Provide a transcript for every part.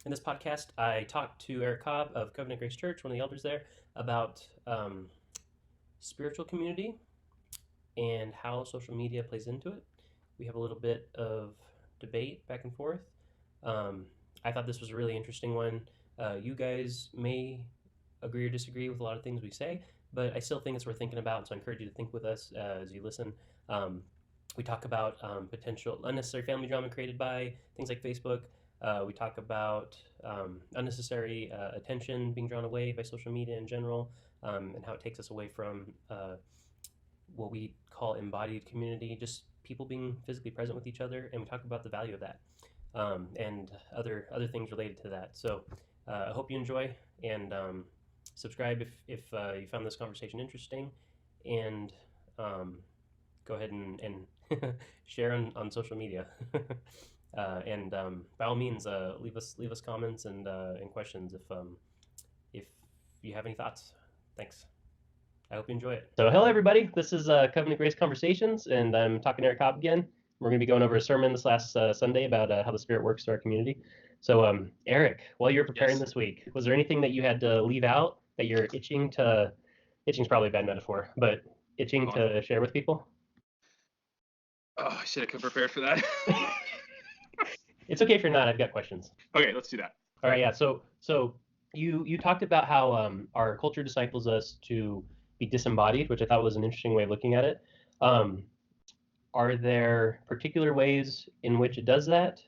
In this podcast, I talked to Eric Cobb of Covenant Grace Church, one of the elders there, about spiritual community and how social media plays into it. We have a little bit of debate back and forth. I thought this was a really interesting one. You guys may agree or disagree with a lot of things we say, but I still think it's worth thinking about, so I encourage you to think with us as you listen. We talk about potential unnecessary family drama created by things like Facebook. We talk about unnecessary attention being drawn away by social media in general, and how it takes us away from what we call embodied community, just people being physically present with each other, and we talk about the value of that, and other things related to that. So I hope you enjoy, and subscribe if you found this conversation interesting, and go ahead and share on social media. And by all means, leave us comments and questions if you have any thoughts. Thanks. I hope you enjoy it. So hello everybody, this is Covenant Grace Conversations, and I'm talking to Eric Cobb again. We're going to be going over a sermon this last Sunday about how the Spirit works through our community. So Eric, while you were preparing this week, was there anything that you had to leave out that you're itching's probably a bad metaphor, but itching to share with people? Oh, I should have come prepared for that. It's okay if you're not. I've got questions. Okay, let's do that. All right, yeah. So you talked about how our culture disciples us to be disembodied, which I thought was an interesting way of looking at it. Are there particular ways in which it does that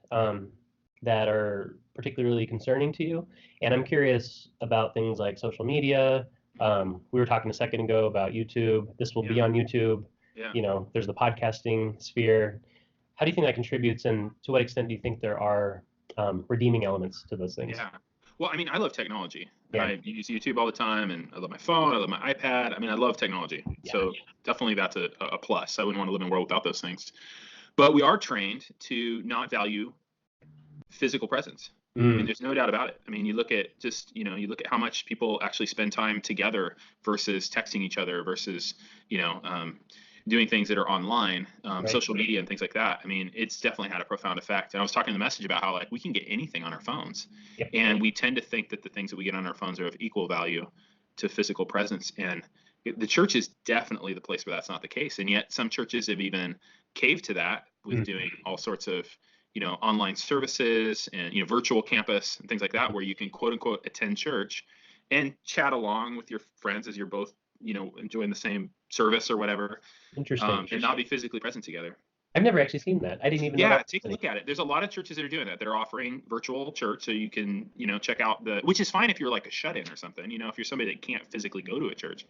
that are particularly concerning to you? And I'm curious about things like social media. We were talking a second ago about YouTube. This will be on YouTube. Yeah. You know, there's the podcasting sphere. How do you think that contributes, and to what extent do you think there are redeeming elements to those things? Yeah. Well, I mean, I love technology. Yeah. I use YouTube all the time, and I love my phone. I love my iPad. I mean, I love technology. Yeah. So definitely that's a plus. I wouldn't want to live in a world without those things. But we are trained to not value physical presence. And there's no doubt about it. I mean, you look at how much people actually spend time together versus texting each other versus, doing things that are online, social media and things like that. I mean, it's definitely had a profound effect. And I was talking in the message about how we can get anything on our phones. Yep. And we tend to think that the things that we get on our phones are of equal value to physical presence. And the church is definitely the place where that's not the case. And yet some churches have even caved to that with doing all sorts of, online services and, virtual campus and things like that, where you can quote unquote attend church and chat along with your friends as you're both, enjoying the same service or whatever. Interesting. And not be physically present together. I've never actually seen that. I didn't even know that. Take a look at it. There's a lot of churches that are doing that. They're offering virtual church, so you can, check out which is fine if you're like a shut-in or something, if you're somebody that can't physically go to a church.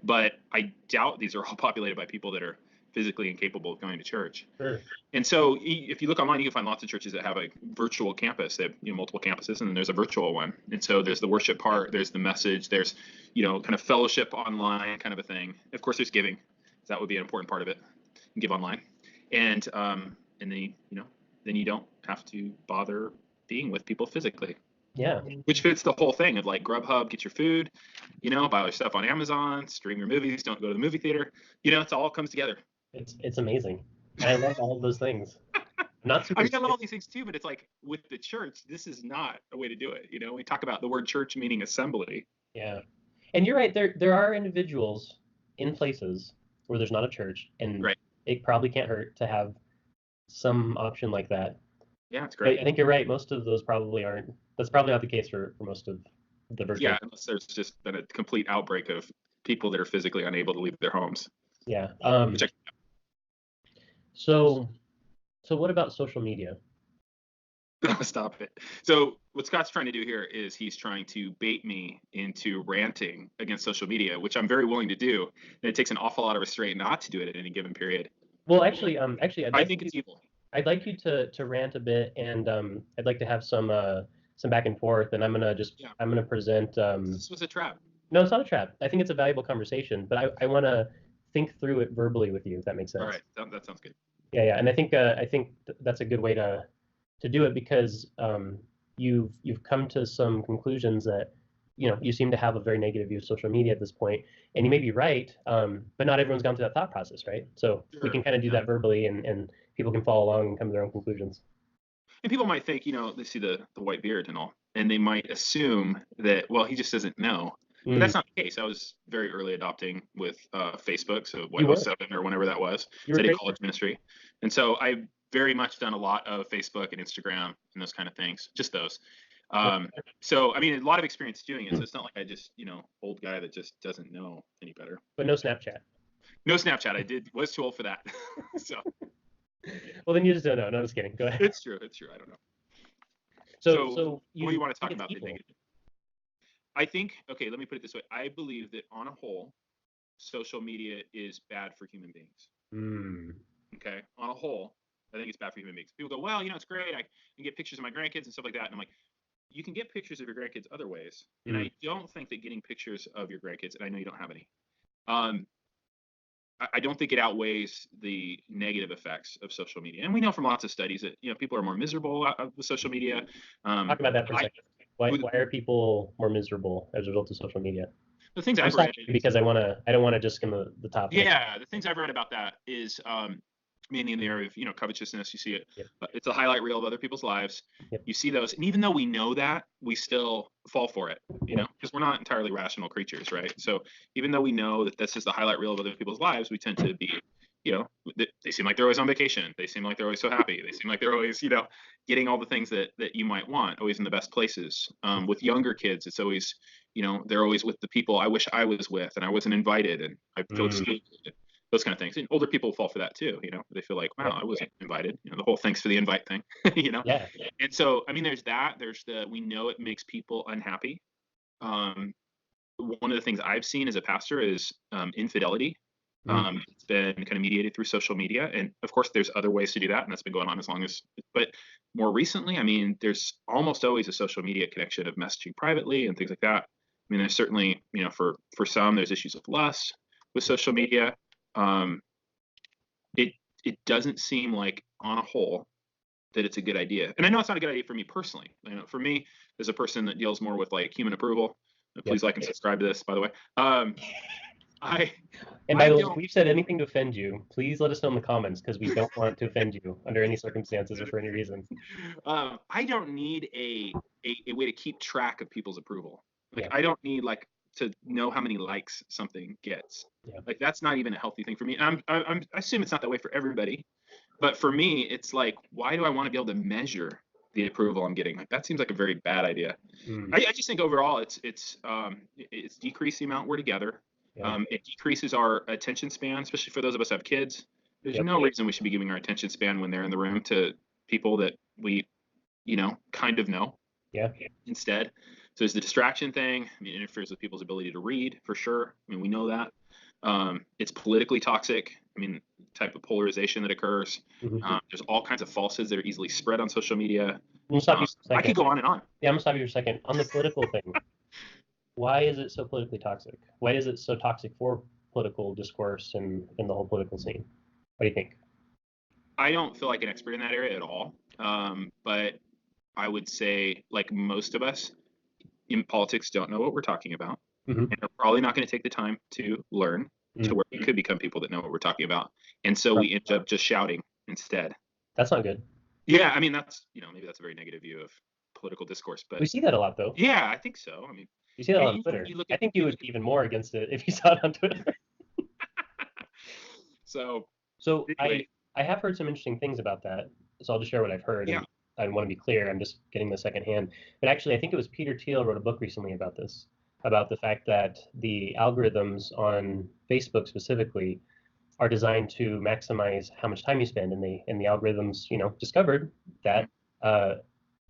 But I doubt these are all populated by people that are physically incapable of going to church. Sure. And so if you look online, you can find lots of churches that have a virtual campus. They have multiple campuses, and then there's a virtual one. And so there's the worship part, there's the message, there's kind of fellowship online kind of a thing. Of course, there's giving. That would be an important part of it. Give online, and then you don't have to bother being with people physically. Yeah. Which fits the whole thing of like Grubhub, get your food, buy your stuff on Amazon, stream your movies, don't go to the movie theater. It all comes together. It's amazing. I love all of those things. Not super. I love all these things too, but it's like with the church, this is not a way to do it. We talk about the word church meaning assembly. Yeah, and you're right. There are individuals in places where there's not a church, and it probably can't hurt to have some option like that. Yeah, it's great. But I think you're right. Most of those probably aren't. That's probably not the case for most of the virtual. Yeah, unless there's just been a complete outbreak of people that are physically unable to leave their homes. Yeah. So what about social media? Stop it. So what Scott's trying to do here is he's trying to bait me into ranting against social media, which I'm very willing to do. And it takes an awful lot of restraint not to do it at any given period. Well, actually, I think it's evil. I'd like you to rant a bit, and I'd like to have some back and forth. And I'm gonna present. This was a trap. No, it's not a trap. I think it's a valuable conversation, but I want to think through it verbally with you, if that makes sense. All right, that sounds good. Yeah, and I think that's a good way to do it, because you've come to some conclusions that you seem to have a very negative view of social media at this point, and you may be right, but not everyone's gone through that thought process, right? So we can kind of do that verbally, and people can follow along and come to their own conclusions. And people might think, they see the white beard and all, and they might assume that, well, he just doesn't know. But that's not the case. I was very early adopting with Facebook, so You were. 07 or whenever that was. You So were I did great. college ministry, and so I've very much done a lot of Facebook and Instagram and those kind of things, just those. So I mean, a lot of experience doing it. So it's not like I just, old guy that just doesn't know any better. But no Snapchat. No Snapchat. Was too old for that. So. Well, then you just don't know. No, just kidding. Go ahead. It's true. I don't know. So what do you want to talk think about? it's The evil. negative. I think, okay, let me put it this way. I believe that on a whole, social media is bad for human beings. Okay, on a whole, I think it's bad for human beings. People go, well, it's great. I can get pictures of my grandkids and stuff like that. And I'm like, you can get pictures of your grandkids other ways. And I don't think that getting pictures of your grandkids, and I know you don't have any, I don't think it outweighs the negative effects of social media. And we know from lots of studies that, people are more miserable with social media. Talk about that for a second. Why are people more miserable as a result of social media? The things I've read, because I don't want to just skim the top. Yeah, the things I've read about that is mainly in the area of covetousness. You see it. It's a highlight reel of other people's lives. You see those, and even though we know that, we still fall for it. Because we're not entirely rational creatures, right? So even though we know that this is the highlight reel of other people's lives, we tend to be, they seem like they're always on vacation. They seem like they're always so happy. They seem like they're always, getting all the things that you might want, always in the best places. With younger kids, it's always, they're always with the people I wish I was with, and I wasn't invited, and I feel excluded. Those kind of things. And older people fall for that too. They feel like, wow, I wasn't invited. The whole thanks for the invite thing. Yeah. And so, I mean, there's that. There's we know it makes people unhappy. One of the things I've seen as a pastor is infidelity. It's been kind of mediated through social media, and of course, there's other ways to do that, and that's been going on as long as. But more recently, I mean, there's almost always a social media connection of messaging privately and things like that. I mean, there's certainly, for some, there's issues of lust with social media. It doesn't seem like, on a whole, that it's a good idea. And I know it's not a good idea for me personally. For me, as a person that deals more with like human approval, please like and subscribe to this, by the way. By the way, if we've said anything to offend you, please let us know in the comments, because we don't want to offend you under any circumstances or for any reason. I don't need a way to keep track of people's approval. I don't need to know how many likes something gets. That's not even a healthy thing for me. And I assume it's not that way for everybody, but for me, it's like, why do I want to be able to measure the approval I'm getting? That seems like a very bad idea. I just think overall, it's decreased the amount we're together. It decreases our attention span, especially for those of us who have kids. There's no reason we should be giving our attention span when they're in the room to people that we, kind of know. Instead. So there's the distraction thing. I mean, it interferes with people's ability to read, for sure. I mean, we know that. It's politically toxic. I mean, type of polarization that occurs. There's all kinds of falsehoods that are easily spread on social media. I could go on and on. Yeah, I'm gonna stop you for a second. On the political thing, why is it so politically toxic? Why is it so toxic for political discourse and in the whole political scene? What do you think? I don't feel like an expert in that area at all. But I would say, like most of us in politics, don't know what we're talking about, and are probably not going to take the time to learn to where we could become people that know what we're talking about. And so we end up just shouting instead. That's not good. Yeah, I mean, that's, maybe that's a very negative view of political discourse, but we see that a lot, though. Yeah, I think so. I mean, you see that a lot on Twitter. I think you would be even more against it if you saw it on Twitter. So anyway. I have heard some interesting things about that. So I'll just share what I've heard. Yeah. I want to be clear. I'm just getting the secondhand. But actually, I think it was Peter Thiel wrote a book recently about this, about the fact that the algorithms on Facebook specifically are designed to maximize how much time you spend, and the algorithms, discovered that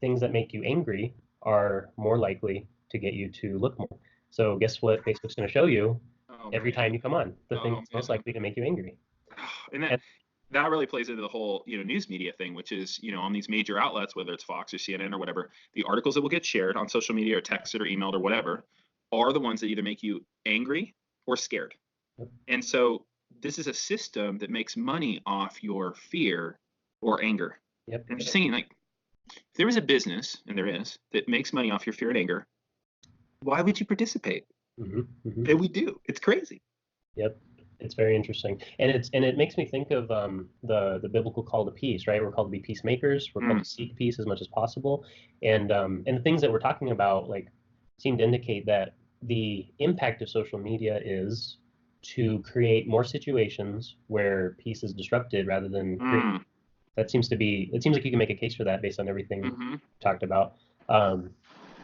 things that make you angry are more likely to get you to look more. So guess what Facebook's going to show you every time you come on? The thing that's most likely to make you angry. And that really plays into the whole, news media thing, which is, on these major outlets, whether it's Fox or CNN or whatever, the articles that will get shared on social media or texted or emailed or whatever are the ones that either make you angry or scared. And so this is a system that makes money off your fear or anger. And I'm just thinking, like, if there is a business, and there is, that makes money off your fear and anger, why would you participate? And we do. It's crazy. It's very interesting, and it makes me think of the biblical call to peace, right? We're called to be peacemakers. We're called to seek peace as much as possible, and the things that we're talking about like seem to indicate that the impact of social media is to create more situations where peace is disrupted rather than created. That seems to be. It seems like you can make a case for that based on everything we talked about. Um,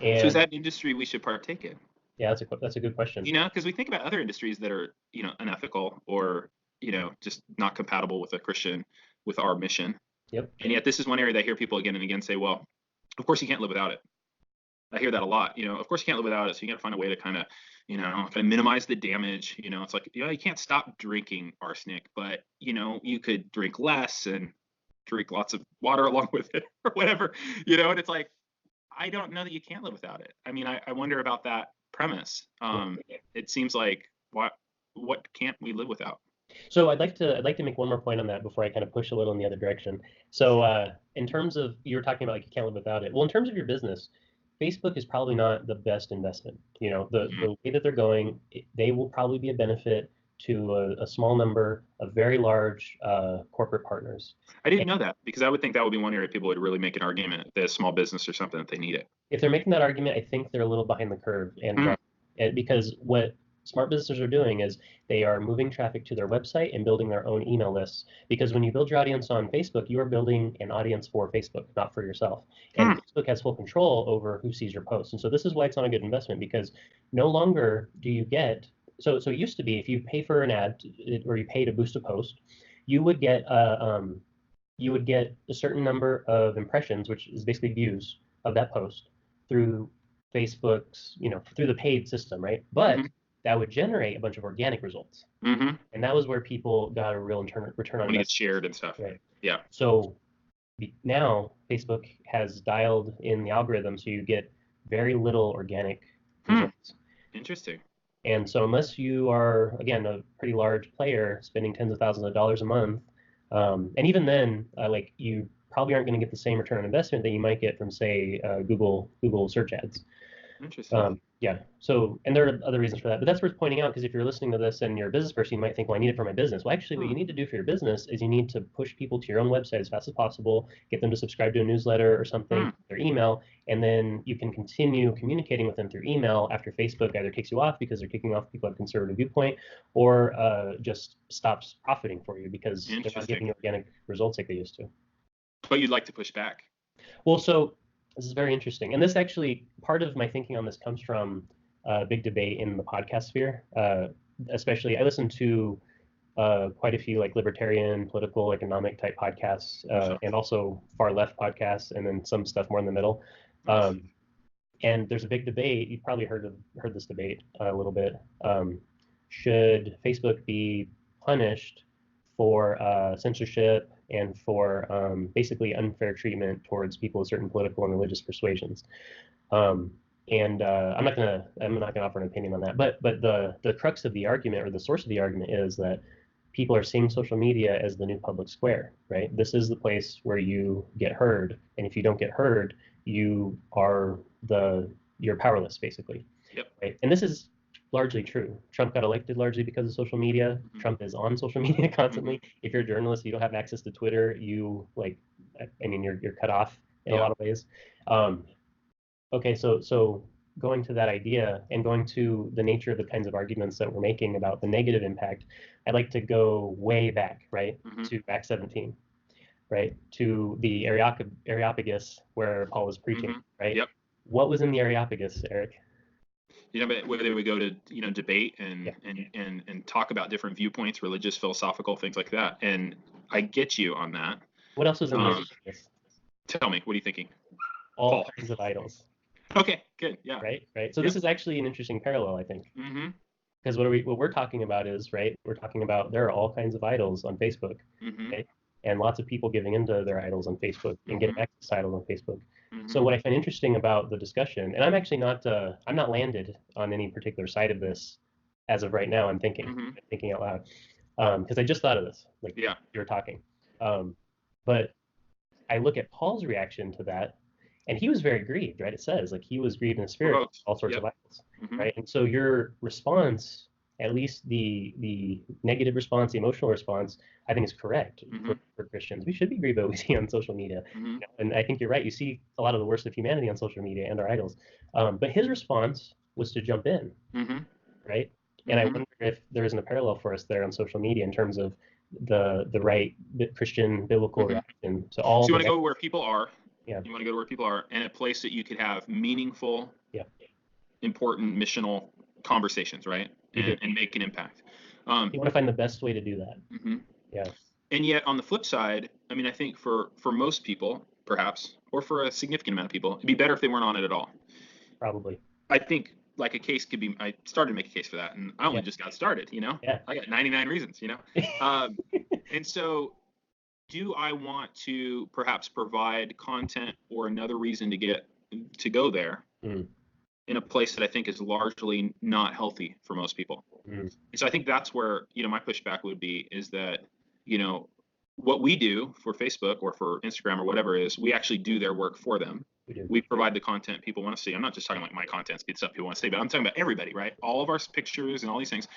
So is and that an industry we should partake in? yeah, that's a good question. You know, because we think about other industries that are, you know, unethical or, you know, just not compatible with a Christian, with our mission. Yep. And yet this is one area that I hear people again and again say, well, of course you can't live without it. I hear that a lot. You know, of course you can't live without it. So you got to find a way to kind of, you know, kind of minimize the damage. You know, it's like, you know, you can't stop drinking arsenic, but, you know, you could drink less and drink lots of water along with it or whatever, you know, and it's like, I don't know that you can't live without it. I mean, I wonder about that premise. It seems like what can't we live without? So I'd like to make one more point on that before I kind of push a little in the other direction. So in terms of you were talking about like you can't live without it. Well, in terms of your business, Facebook is probably not the best investment. You know, the way that they're going, they will probably be a benefit to a small number of very large corporate partners. I didn't And know that because I would think that would be one area people would really make an argument that a small business or something that they need it. if they're making that argument, I think they're a little behind the curve, and because what smart businesses are doing is they are moving traffic to their website and building their own email lists. Because when you build your audience on Facebook, you are building an audience for Facebook, not for yourself. And Facebook has full control over who sees your posts. And so this is why it's not a good investment because no longer do you get so it used to be if you pay for an ad or you pay to boost a post, you would get a certain number of impressions, which is basically views of that post through Facebook's, through the paid system, right? But that would generate a bunch of organic results. And that was where people got a real return on when it gets investment. shared and stuff. Right. Yeah. So now Facebook has dialed in the algorithm so you get very little organic results. Interesting. And so unless you are, again, a pretty large player spending tens of thousands of dollars a month, and even then, like you probably aren't going to get the same return on investment that you might get from, say, Google search ads. Interesting. Yeah. So, and there are other reasons for that, but that's worth pointing out because if you're listening to this and you're a business person, you might think, well, I need it for my business. Well, actually, what you need to do for your business is you need to push people to your own website as fast as possible, get them to subscribe to a newsletter or something, their email, and then you can continue communicating with them through email after Facebook either takes you off because they're kicking off people of conservative viewpoint or just stops profiting for you because they're not getting organic results like they used to. But you'd like to push back. Well, so this is very interesting. And this actually, part of my thinking on this comes from a big debate in the podcast sphere. Especially, I listen to quite a few like libertarian, political, economic type podcasts, and also far left podcasts, and then some stuff more in the middle. And there's a big debate. You've probably heard this debate a little bit. Should Facebook be punished for censorship and for basically unfair treatment towards people of certain political and religious persuasions? And I'm not gonna offer an opinion on that. But the crux of the argument or the source of the argument is that people are seeing social media as the new public square, right? This is the place where you get heard, and if you don't get heard, you're powerless, basically. Yep. Right? And this is largely true. Trump got elected largely because of social media. Trump is on social media constantly. If you're a journalist, you don't have access to Twitter. You're cut off in a lot of ways. Okay, so going to that idea and going to the nature of the kinds of arguments that we're making about the negative impact, I'd like to go way back, right, to Acts 17, right, to the Areopagus where Paul was preaching, right? Yep. What was in the Areopagus, Eric? But where they would go to, debate and talk about different viewpoints, religious, philosophical, things like that. And I get you on that. What else was in the Areopagus? Tell me, what are you thinking? All kinds of idols. Okay, good. Yeah. Right. So this is actually an interesting parallel, I think. Because what we're talking about is, right, we're talking about there are all kinds of idols on Facebook, right? And lots of people giving into their idols on Facebook and getting access to idols on Facebook. So what I find interesting about the discussion, and I'm actually not landed on any particular side of this as of right now. I'm thinking out loud because I just thought of this, like you were talking. But I look at Paul's reaction to that. And he was very grieved, right? It says like he was grieved in the spirit, all sorts of idols, right? And so your response at least the negative response, the emotional response, I think is correct Mm-hmm. for Christians. We should be grieved by what we see on social media. Mm-hmm. And I think you're right. You see a lot of the worst of humanity on social media and our idols. But his response was to jump in, Mm-hmm. right? And I Mm-hmm. wonder if there isn't a parallel for us there on social media in terms of the right Christian biblical Mm-hmm. reaction to So all you the want to go where people are. yeah, You want to go to where people are, and a place that you could have meaningful, yeah, important missional conversations, right? you do. And make an impact. You want to find the best way to do that. Mm-hmm. Yeah, And yet, on the flip side, I mean, I think for most people, perhaps, or for a significant amount of people, it'd be better if they weren't on it at all. probably. I think like a case could be. I started to make a case for that, and I only Yeah. just got started. Yeah. I got 99 reasons. And so, do I want to perhaps provide content or another reason to go there Mm. in a place that I think is largely not healthy for most people? Mm. And so I think that's where my pushback would be is that what we do for Facebook or for Instagram or whatever is we actually do their work for them. We do. We provide the content people want to see. I'm not just talking like my content's good stuff people want to see, but I'm talking about everybody, right? All of our pictures and all these things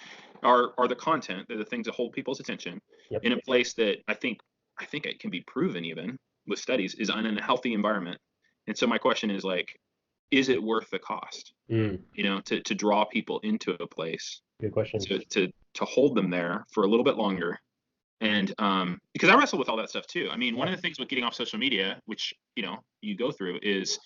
are the content. They're the things that hold people's attention Yep. in a place that I think it can be proven even with studies is in a healthy environment. And so my question is like, is it worth the cost? Mm. To draw people into a place, Good question. to hold them there for a little bit longer. And because I wrestle with all that stuff too. I mean, one of the things with getting off social media, which you go through, is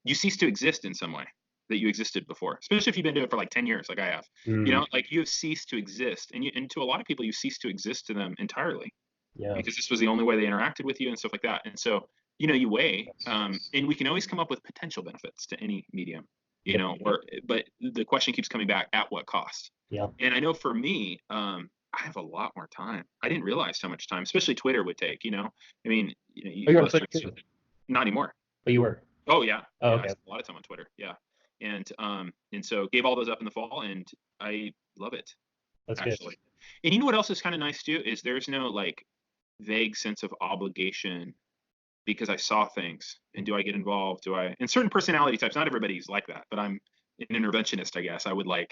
you cease to exist in some way that you existed before, especially if you've been doing it for like 10 years, like I have. Mm. Like you have ceased to exist, and to a lot of people, you cease to exist to them entirely. Yeah. Because this was the only way they interacted with you and stuff like that. And so you weigh, and we can always come up with potential benefits to any medium, but the question keeps coming back: at what cost? Yeah. And I know for me, I have a lot more time. I didn't realize how much time, especially Twitter, would take. I mean, you're on Twitter too? Not anymore. But you were. Oh yeah. Oh, Yeah, okay. I spent a lot of time on Twitter. Yeah, and so gave all those up in the fall, and I love it. That's actually. good. And you know what else is kind of nice too is there's no like vague sense of obligation because I saw things, and do I get involved? Do I? And certain personality types, not everybody's like that, but I'm an interventionist, I guess. I would like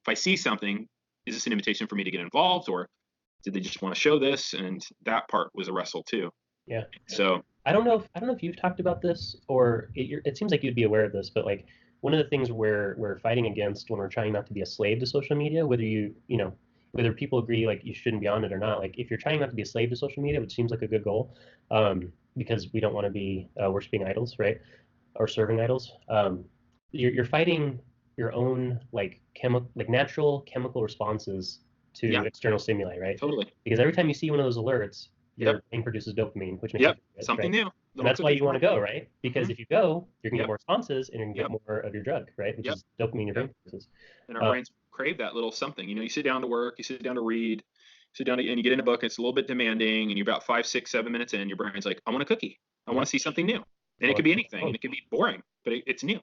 if I see something. Is this an invitation for me to get involved, or did they just want to show this? And that part was a wrestle too. Yeah. So I don't know if you've talked about this, or it seems like you'd be aware of this, but like one of the things we're fighting against when we're trying not to be a slave to social media, whether people agree like you shouldn't be on it or not, like if you're trying not to be a slave to social media, which seems like a good goal, because we don't want to be worshiping idols, right, or serving idols, you're fighting your own like natural chemical responses to external stimuli, right? Totally. Because every time you see one of those alerts, your brain produces dopamine, which makes you feel good, something right? new. And that's why you want to go, right? Because if you go, you're gonna Yep. get more responses and you're gonna get more of your drug, right? Which is dopamine your brain produces. And our brains crave that little something. You sit down to work, you sit down to read, and you get in a book, and it's a little bit demanding, and you're about 5, 6, 7 minutes in, your brain's like, I want a cookie. I want to see something new. And it could be anything, and it could be boring, but it's new.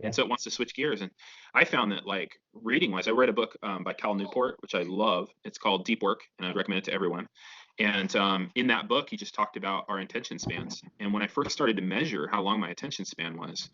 And so it wants to switch gears. And I found that like reading wise, I read a book by Cal Newport, which I love. It's called Deep Work, and I'd recommend it to everyone. And in that book, he just talked about our attention spans. And when I first started to measure how long my attention span was,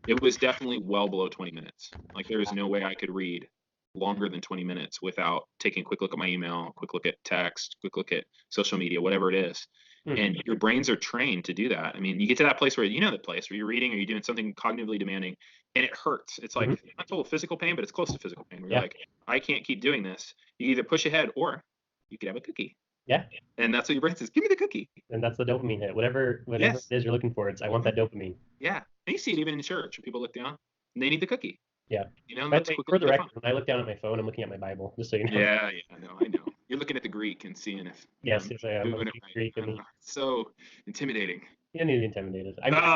it was definitely well below 20 minutes. Like there is no way I could read longer than 20 minutes without taking a quick look at my email, quick look at text, quick look at social media, whatever it is. And your brains are trained to do that. I mean, you get to that place where the place where you're reading or you're doing something cognitively demanding, and it hurts. It's like not total physical pain, but it's close to physical pain. Where you're like, I can't keep doing this. You either push ahead or you could have a cookie. Yeah. And that's what your brain says. Give me the cookie. And that's the dopamine hit. Whatever it is you're looking for, I want that dopamine. Yeah. And you see it even in church when people look down and they need the cookie. Yeah. That's for the record, when I look down at my phone, I'm looking at my Bible, just so you know. Yeah, I know. You're looking at the Greek and seeing if yes, I am. doing it right. Greek and so intimidating. You don't need to be intimidated.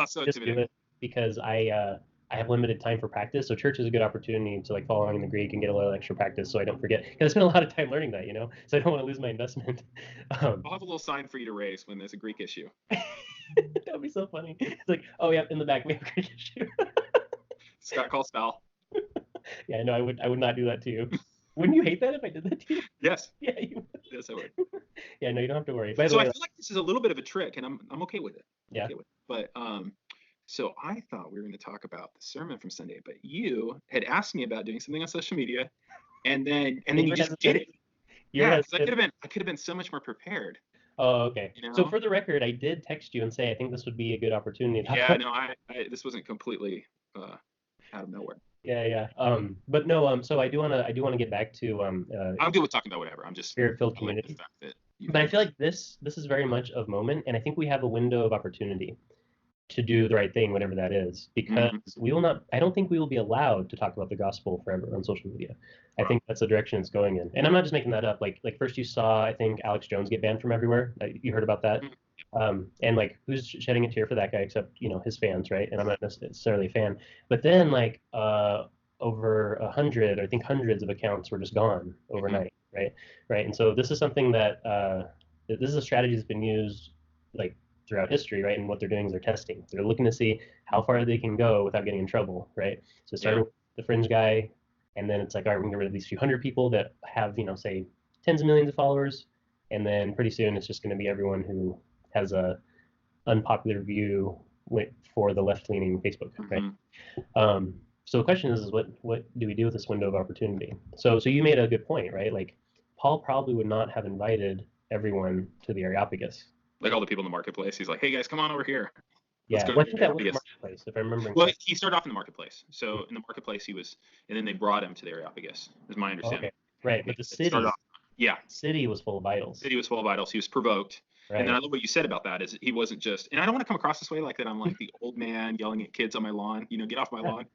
So just do it because I have limited time for practice, so church is a good opportunity to like follow along in the Greek and get a little extra practice, so I don't forget. Because I spent a lot of time learning that, so I don't want to lose my investment. I'll have a little sign for you to raise when there's a Greek issue. That would be so funny. It's like, oh yeah, in the back we have a Greek issue. Scott calls foul. Yeah, no, I would not do that to you. Wouldn't you hate that if I did that to you? Yes. Yeah, you would. Yes, I would. Yeah, no, you don't have to worry. So I feel like this is a little bit of a trick, and I'm okay with it. Yeah. Okay with it. But so I thought we were going to talk about the sermon from Sunday, but you had asked me about doing something on social media, and then you just did it. Yeah, because I could have been so much more prepared. Oh, okay. You know? So for the record, I did text you and say I think this would be a good opportunity. Yeah, no, this wasn't completely out of nowhere. Yeah. But no, so I do wanna get back to I'm good with talking about whatever. I'm just spirit-filled I like the community. fact that But I feel like this is very much of moment, and I think we have a window of opportunity to do the right thing, whatever that is, because we will not. I don't think we will be allowed to talk about the gospel forever on social media. I think that's the direction it's going in, and I'm not just making that up. Like first you saw, I think Alex Jones get banned from everywhere. You heard about that, and like who's shedding a tear for that guy except his fans, right? And I'm not necessarily a fan, but then like over 100, I think hundreds of accounts were just gone overnight, right? And so this is something that this is a strategy that's been used like throughout history, right? And what they're doing is they're testing. They're looking to see how far they can go without getting in trouble, right? So it started with the fringe guy, and then it's like, all right, we're gonna get rid of these few hundred people that have, say, tens of millions of followers, and then pretty soon it's just gonna be everyone who has a unpopular view for the left-leaning Facebook, right? So the question is what do we do with this window of opportunity? So you made a good point, right? Like Paul probably would not have invited everyone to the Areopagus. Like all the people in the marketplace. He's like, hey guys, come on over here. Let's go. I think that was the marketplace, if I remember. Well, he started off in the marketplace. So in the marketplace he was, and then they brought him to the Areopagus, is my understanding. Okay. Right, but the city was full of idols. The city was full of idols. He was provoked. Right. And then I love what you said about that is he wasn't just, and I don't want to come across this way like that I'm like the old man yelling at kids on my lawn, get off my lawn.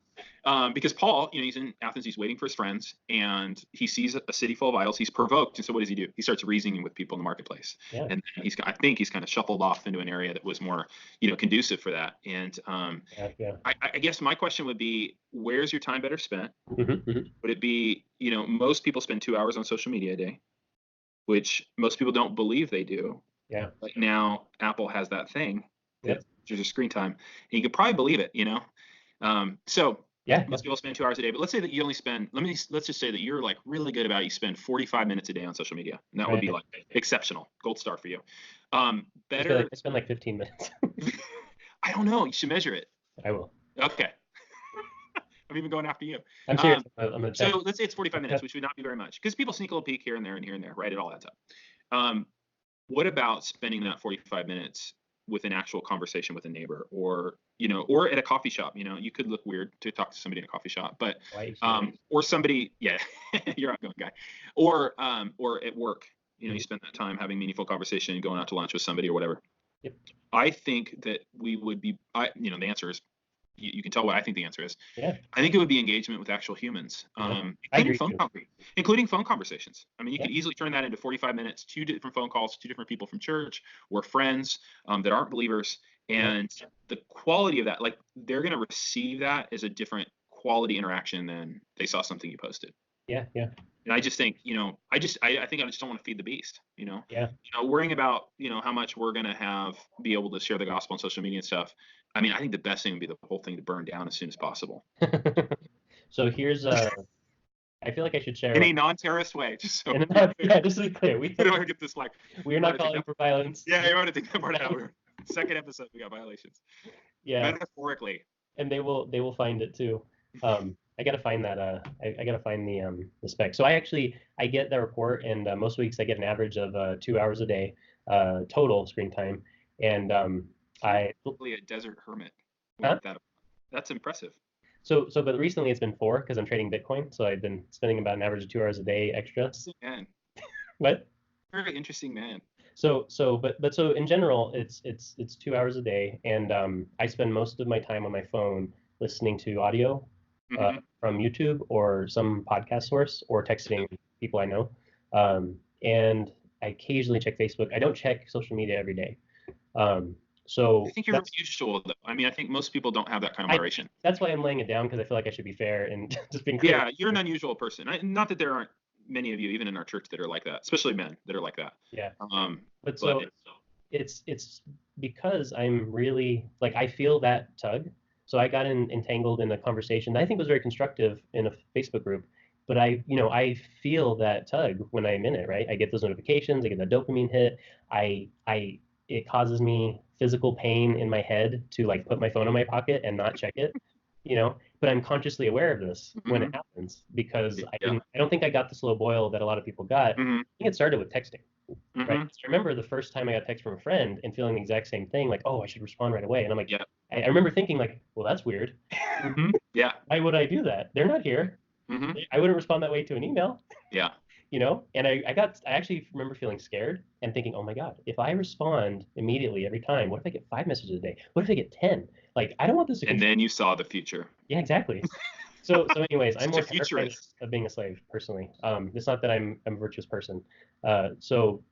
Because Paul, he's in Athens, he's waiting for his friends, and he sees a city full of idols. He's provoked, and so what does he do? He starts reasoning with people in the marketplace, and I think he's kind of shuffled off into an area that was more, conducive for that. And I guess my question would be, where's your time better spent? Would it be, most people spend 2 hours on social media a day, which most people don't believe they do. Yeah. Like now, Apple has that thing. There's your screen time, and you could probably believe it, So most people spend 2 hours a day, but let's say that you only spend. Let's just say that you're like really good about it. You spend 45 minutes a day on social media, and that would be like exceptional, gold star for you. Better. I spend like 15 minutes. I don't know. You should measure it. I will. Okay. I'm even going after you. I'm serious. So let's say it's 45 minutes, which would not be very much, because people sneak a little peek here and there and here and there, right? It all adds up. What about spending that 45 minutes with an actual conversation with a neighbor, or at a coffee shop? You could look weird to talk to somebody in a coffee shop, but or somebody, you're outgoing guy, or at work, you spend that time having meaningful conversation, going out to lunch with somebody or whatever. Yep. I think that we would be, the answer is, you can tell what I think the answer is. Yeah. I think it would be engagement with actual humans, including phone conversations. I mean, you could easily turn that into 45 minutes, 2 different phone calls, 2 different people from church or friends that aren't believers. And the quality of that, like they're going to receive that as a different quality interaction than they saw something you posted. Yeah. And I just think, I just don't want to feed the beast, Yeah. Worrying about, how much we're going to be able to share the gospel on social media and stuff. I mean, I think the best thing would be the whole thing to burn down as soon as possible. So here's I feel like I should share in a non-terrorist way, just so just to be clear, we don't want to get this like we're not calling for violence. Yeah, you want to take that part out. Second episode, we got violations. Yeah, metaphorically. And they will find it too. I gotta find that. I gotta find the spec. So I get that report, and most weeks I get an average of 2 hours a day total screen time, and probably a desert hermit. That's impressive. So but recently it's been 4 because I'm trading Bitcoin. So I've been spending about an average of 2 hours a day extra. Man. What? Very interesting man. So in general it's 2 hours a day, and I spend most of my time on my phone listening to audio from YouTube or some podcast source, or texting people I know, and I occasionally check Facebook. I don't check social media every day. So I think you're unusual, though. I mean, I think most people don't have that kind of moderation. That's why I'm laying it down, because I feel like I should be fair and just being clear. Yeah, you're an unusual person. Not that there aren't many of you, even in our church, that are like that, especially men that are like that. Yeah. But it's because I'm really like, I feel that tug. So I got entangled in a conversation that I think was very constructive in a Facebook group. But I feel that tug when I'm in it, right? I get those notifications, I get that dopamine hit. It causes me physical pain in my head to like put my phone in my pocket and not check it. but I'm consciously aware of this when it Mm-hmm. happens because Yeah. I don't think I got the slow boil that a lot of people got. I Mm-hmm. think it started with texting, right? Mm-hmm. 'Cause I remember the first time I got a text from a friend and feeling the exact same thing, like, oh, I should respond right away. And I'm like, Yeah. I remember thinking like, well, that's weird. Mm-hmm. Yeah. Why would I do that? They're not here. Mm-hmm. I wouldn't respond that way to an email. Yeah. And I actually remember feeling scared and thinking, oh my God, if I respond immediately every time, what if I get 5 messages a day? What if I get 10? Like, I don't want this to And continue. then you saw the future. Yeah, exactly. So anyways, I'm Such a more terrified futurist. of being a slave personally. It's not that I'm a virtuous person. So,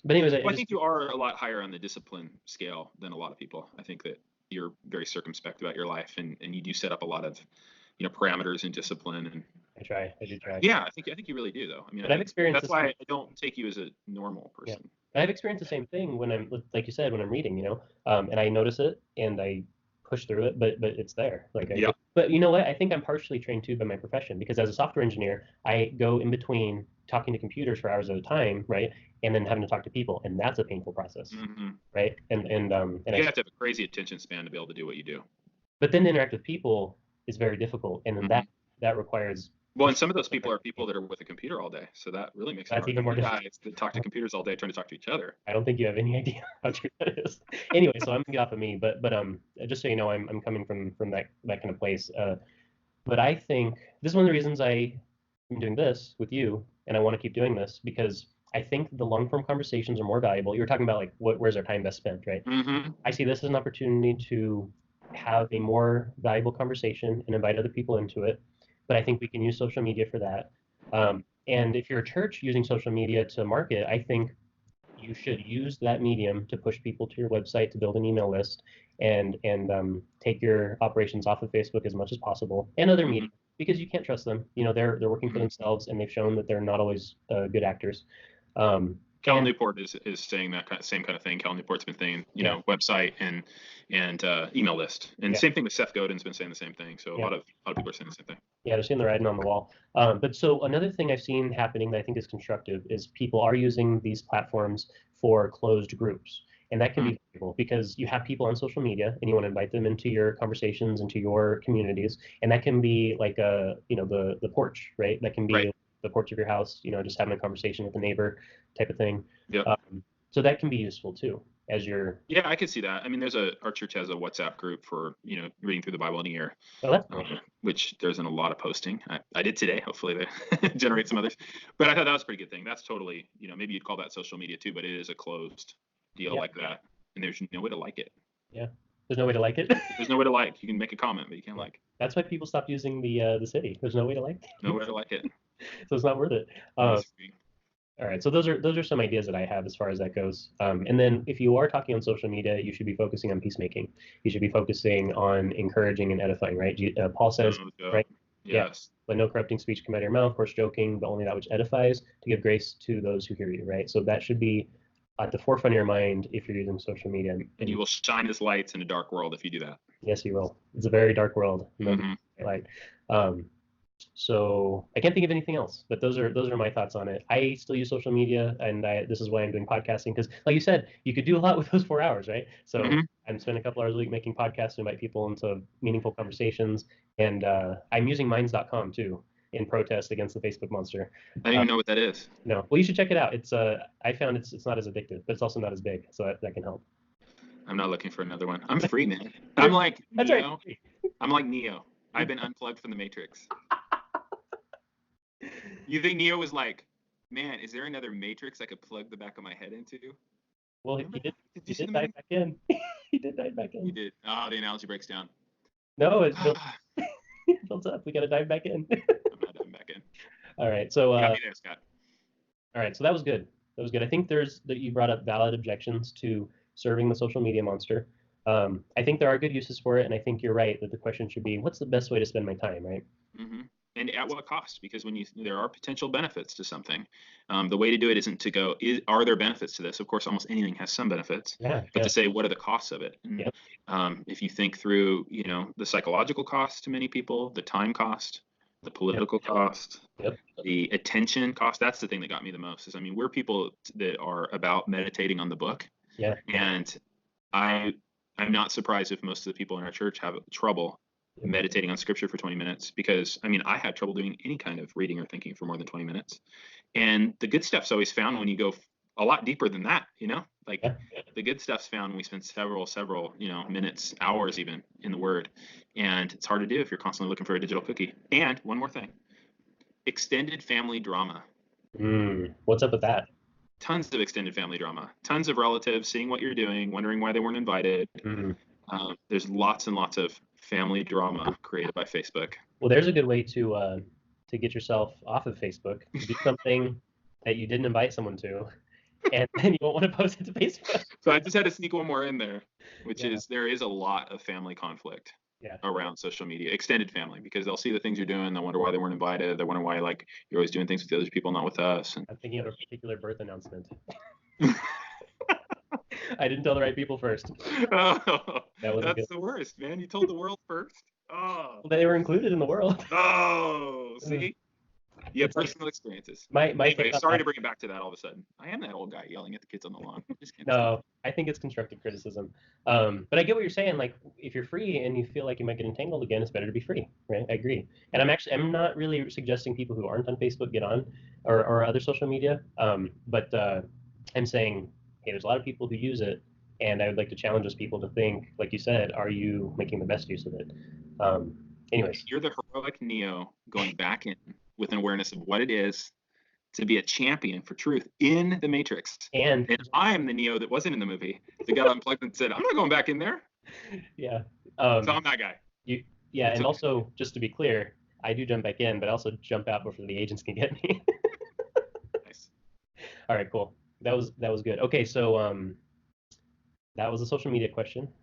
but anyways, I Well, I just, think you are a lot higher on the discipline scale than a lot of people. I think that you're very circumspect about your life, and you do set up a lot of, parameters and discipline. And I do try. yeah, I think you really do, though. I mean, I But I've think experienced that's this. why I don't take you as a normal Yeah. person. I've experienced the same thing when I'm, like you said, when I'm reading, and I notice it and I push through it, but it's there. Yeah. But you know what? I think I'm partially trained too by my profession because as a software engineer, I go in between talking to computers for hours at a time, right? And then having to talk to people, and that's a painful process, Hmm. right? And You have to have a crazy attention span to be able to do what you do. but then to interact with people is very difficult, and then Hmm. that requires Well, and pushing some of those myself people every are people day. that are with a computer all day, so that really makes it That's hard. even more You difficult. guys that talk to computers all day trying to talk to each other. I don't think you have any idea how true that is. Anyway, so I'm gonna get off of me, but just so you know, I'm coming from that kind of place. But I think this is one of the reasons I am doing this with you, and I want to keep doing this because I think the long form conversations are more valuable. You were talking about like where's our time best spent, right? Hmm. I see this as an opportunity to have a more valuable conversation and invite other people into it. But I think we can use social media for that. And if you're a church using social media to market, I think you should use that medium to push people to your website to build an email list and take your operations off of Facebook as much as possible and other media Hmm. because you can't trust them. They're working for Hmm. themselves and they've shown that they're not always good actors. Um, Cal and Newport is saying that same kind of thing. Cal Newport's been saying, yeah, website and email list, and yeah, same thing with Seth Godin's been saying the same thing. So a yeah. lot of people are saying the same thing. Yeah, they're seeing the writing on the wall. But so another thing I've seen happening that I think is constructive is people are using these platforms for closed groups. And that can Mm. be valuable because you have people on social media and you want to invite them into your conversations, into your communities. And that can be like the porch, right? That can Right. be the porch of your house, just having a conversation with a neighbor type of thing. Yep. So that can be useful too as you're, Yeah, I could see that. I mean, our church has a WhatsApp group for reading through the Bible in a year, well, that's great. which there isn't a lot of posting. I did today. Hopefully they generate some others. But I thought that was a pretty good thing. That's totally, maybe you'd call that social media too, but it is a closed deal Yeah, like that, and there's no way to like it. yeah. There's no way to like it. There's no way to like. You can make a comment, but you can't Yeah. like. That's why people stopped using the city. There's no way to like No way things. to like it. So it's not worth it. Not Um, as free. all right, so those are some ideas that I have as far as that goes. And then if you are talking on social media, you should be focusing on peacemaking. You should be focusing on encouraging and edifying, right? Paul says, No doubt. right? Yeah, Yes. let no corrupting speech come out of your mouth, of course, joking, but only that which edifies, to give grace to those who hear you, right? So that should be at the forefront of your mind if you're using social media. And you will shine as lights in a dark world if you do that. Yes, you will. It's a very dark world. No Hmm. light. Um, so I can't think of anything else, but those are my thoughts on it. I still use social media, and this is why I'm doing podcasting because, like you said, you could do a lot with those 4 hours, right? So Hmm. I'm spending a couple hours a week making podcasts to invite people into meaningful conversations, and I'm using Minds.com too in protest against the Facebook monster. I don't Uh, even know what that is. no, well, you should check it out. It's I found it's not as addictive, but it's also not as big, so that can help. I'm not looking for another one. I'm free, man. I'm You're, like that's right. Neo. I'm like Neo. I've been unplugged from the Matrix. You think Neo was like, man, is there another Matrix I could plug the back of my head into? Well, Remember he that? did Did you he see did the dive movie? back in. He did dive back You in. did. Oh, the analogy breaks down. No, it builds I'm builds up. We got to dive back in. not diving back in. All right. So You got me there, Scott. all right. So that was good. That was good. I think that you brought up valid objections to serving the social media monster. I think there are good uses for it, and I think you're right that the question should be, what's the best way to spend my time, right? Hmm. And at what cost? Because there are potential benefits to something. The way to do it isn't to go, are there benefits to this? Of course, almost anything has some benefits, Yeah. but Yeah. to say, what are the costs of it? And Yep. if you think through, the psychological cost to many people, the time cost, the Yep. political cost, Yep. the attention cost, that's the thing that got me the most. Is, I mean, we're people that are about meditating on the book, Yeah. and I'm not surprised if most of the people in our church have trouble meditating on scripture for 20 minutes, because I mean, I had trouble doing any kind of reading or thinking for more than 20 minutes. And the good stuff's always found when you go a lot deeper than that, like Yeah. the good stuff's found when we spend several, minutes, hours even in the word. And it's hard to do if you're constantly looking for a digital cookie. And one more thing, extended family drama. What's up with that? Tons of extended family drama, tons of relatives seeing what you're doing, wondering why they weren't invited. There's lots and lots of family drama created by Facebook. Well, there's a good way to get yourself off of Facebook. Do something that you didn't invite someone to, and then you won't want to post it to Facebook. So I just had to sneak one more in there, which is there is a lot of family conflict around social media, extended family, because they'll see the things you're doing, they'll wonder why they weren't invited, they wonder why like you're always doing things with the other people, not with us. And... I'm thinking of a particular birth announcement. I didn't tell the right people first. That's the worst, man. You told the world first. Oh, well, they were included in the world. Oh, see, yeah, personal experiences. Anyway, sorry to bring it back to that all of a sudden. I am that old guy yelling at the kids on the lawn. No, I think it's constructive criticism. But I get what you're saying. Like, if you're free and you feel like you might get entangled again, it's better to be free, right? I agree. And I'm not really suggesting people who aren't on Facebook get on or other social media. But I'm saying, hey, there's a lot of people who use it, and I would like to challenge those people to think, like you said, are you making the best use of it? Anyways, you're the heroic Neo going back in with an awareness of what it is to be a champion for truth in the Matrix. And I am the Neo that wasn't in the movie. The guy unplugged and said, I'm not going back in there. Yeah. So I'm that guy. And also, just to be clear, I do jump back in, but I also jump out before the agents can get me. Nice. All right, cool. That was good. Okay, so that was a social media question.